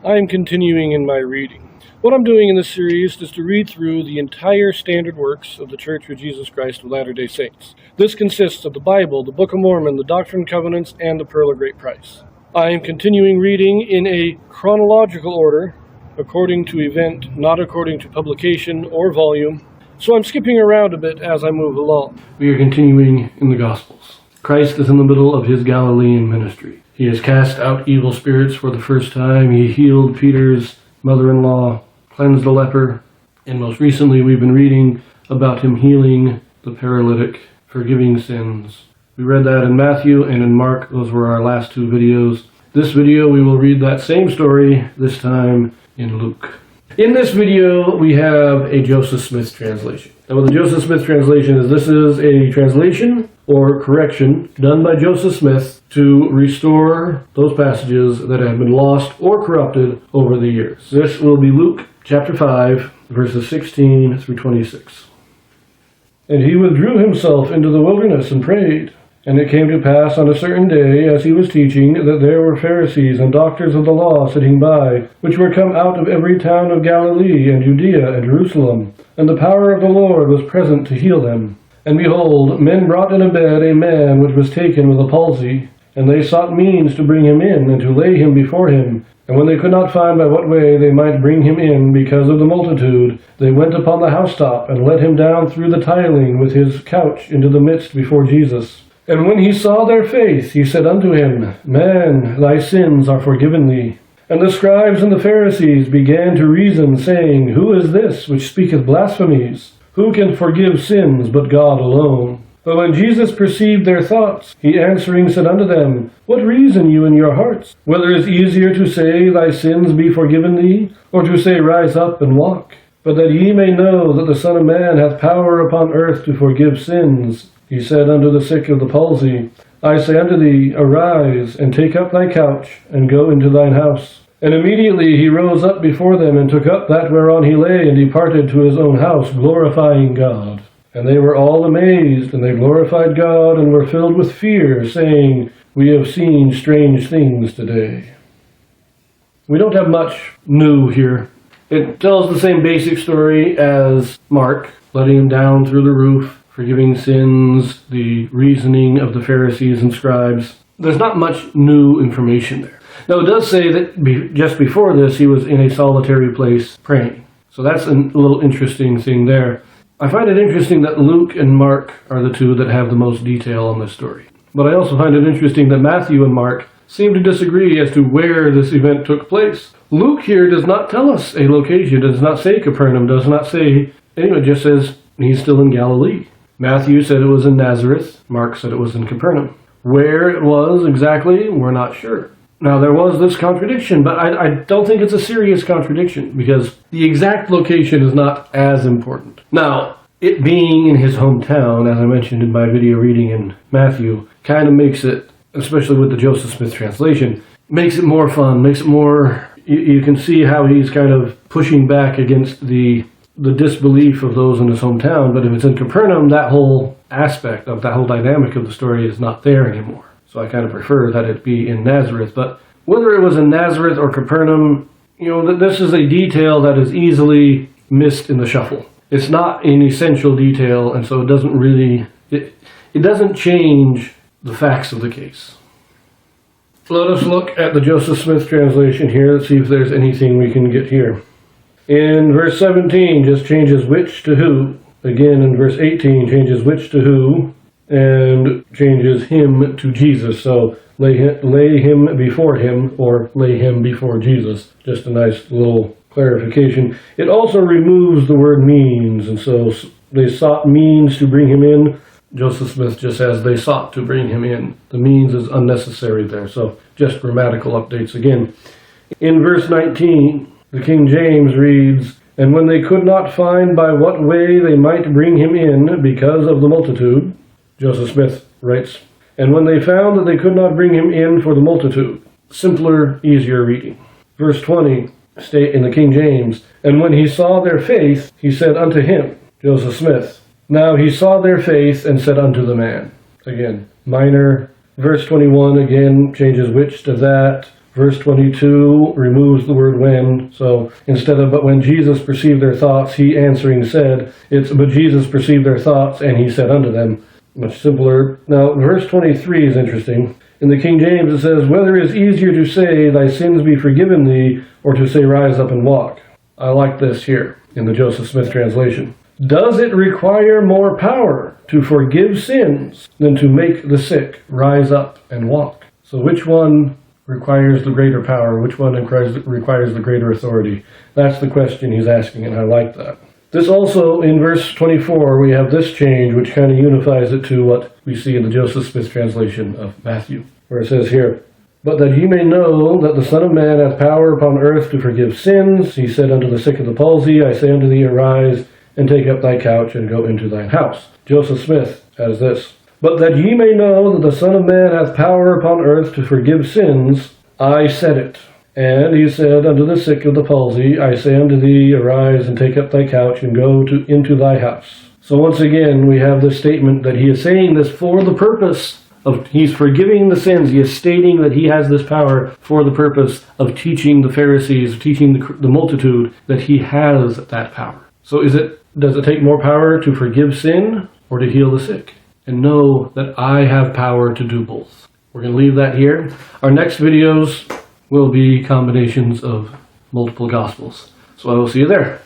I am continuing in my reading. What I'm doing in this series is to read through the entire standard works of the Church of Jesus Christ of Latter-day Saints. This consists of the Bible, the Book of Mormon, the Doctrine and Covenants, and the Pearl of Great Price. I am continuing reading in a chronological order, according to event, not according to publication or volume, so I'm skipping around a bit as I move along. We are continuing in the Gospels. Christ is in the middle of his Galilean ministry. He has cast out evil spirits for the first time. He healed Peter's mother-in-law, cleansed a leper, and most recently we've been reading about him healing the paralytic, forgiving sins. We read that in Matthew and in Mark. Those were our last two videos. This video we will read that same story, this time in Luke. In this video we have a Joseph Smith translation. And what the Joseph Smith translation is, this is a translation or correction done by Joseph Smith to restore those passages that have been lost or corrupted over the years. This will be Luke chapter 5, verses 16 through 26. And he withdrew himself into the wilderness and prayed. And it came to pass on a certain day, as he was teaching, that there were Pharisees and doctors of the law sitting by, which were come out of every town of Galilee and Judea and Jerusalem. And the power of the Lord was present to heal them. And behold, men brought in a bed a man which was taken with a palsy. And they sought means to bring him in, and to lay him before him. And when they could not find by what way they might bring him in because of the multitude, they went upon the housetop, and let him down through the tiling with his couch into the midst before Jesus. And when he saw their faith, he said unto him, Man, thy sins are forgiven thee. And the scribes and the Pharisees began to reason, saying, Who is this which speaketh blasphemies? Who can forgive sins but God alone? But when Jesus perceived their thoughts, he answering said unto them, What reason you in your hearts? Whether it is easier to say, Thy sins be forgiven thee, or to say, Rise up and walk? But that ye may know that the Son of Man hath power upon earth to forgive sins, he said unto the sick of the palsy, I say unto thee, Arise, and take up thy couch, and go into thine house. And immediately he rose up before them, and took up that whereon he lay, and departed to his own house, glorifying God. And they were all amazed, and they glorified God, and were filled with fear, saying, We have seen strange things today. We don't have much new here. It tells the same basic story as Mark, letting him down through the roof, forgiving sins, the reasoning of the Pharisees and scribes. There's not much new information there. Now it does say that just before this he was in a solitary place praying. So that's a little interesting thing there. I find it interesting that Luke and Mark are the two that have the most detail on this story. But I also find it interesting that Matthew and Mark seem to disagree as to where this event took place. Luke here does not tell us a location, does not say Capernaum, does not say, it just says he's still in Galilee. Matthew said it was in Nazareth, Mark said it was in Capernaum. Where it was exactly, we're not sure. Now there was this contradiction, but I don't think it's a serious contradiction, because the exact location is not as important. Now, it being in his hometown, as I mentioned in my video reading in Matthew, kind of makes it, especially with the Joseph Smith translation, makes it more fun, makes it more, you can see how he's kind of pushing back against the disbelief of those in his hometown. But if it's in Capernaum, that whole aspect of that whole dynamic of the story is not there anymore. So I kind of prefer that it be in Nazareth. But whether it was in Nazareth or Capernaum, this is a detail that is easily missed in the shuffle. It's not an essential detail, and so it doesn't really, it doesn't change the facts of the case. Let us look at the Joseph Smith translation here. Let's see if there's anything we can get here. In verse 17, just changes which to who. Again, in verse 18, changes which to who, and changes him to Jesus. So lay him before him, or lay him before Jesus. Just a nice little clarification. It also removes the word means, and so they sought means to bring him in. Joseph Smith just says they sought to bring him in. The means is unnecessary there, so just grammatical updates again. In verse 19, the King James reads, And when they could not find by what way they might bring him in because of the multitude, Joseph Smith writes, And when they found that they could not bring him in for the multitude. Simpler, easier reading. Verse 20, state in the King James, And when he saw their faith, he said unto him, Joseph Smith, Now he saw their faith and said unto the man. Again, minor. Verse 21 again changes which to that. Verse 22 removes the word when, so instead of, but when Jesus perceived their thoughts, he answering said, it's, but Jesus perceived their thoughts, and he said unto them. Much simpler. Now, verse 23 is interesting. In the King James it says, whether it is easier to say, thy sins be forgiven thee, or to say, rise up and walk. I like this here, in the Joseph Smith translation. Does it require more power to forgive sins than to make the sick rise up and walk? So which one requires the greater power? Which one requires the greater authority? That's the question he's asking, and I like that. This also, in verse 24, we have this change, which kind of unifies it to what we see in the Joseph Smith translation of Matthew, where it says here, but that ye may know that the Son of Man hath power upon earth to forgive sins, he said unto the sick of the palsy, I say unto thee, arise, and take up thy couch, and go into thine house. Joseph Smith has this, but that ye may know that the Son of Man hath power upon earth to forgive sins, I said it. And he said unto the sick of the palsy, I say unto thee, arise, and take up thy couch, and go into thy house. So once again, we have this statement that he is saying this for the purpose of, he's forgiving the sins. He is stating that he has this power for the purpose of teaching the Pharisees, teaching the multitude, that he has that power. So does it take more power to forgive sin or to heal the sick? And know that I have power to do both. We're going to leave that here. Our next videos will be combinations of multiple Gospels. So I will see you there.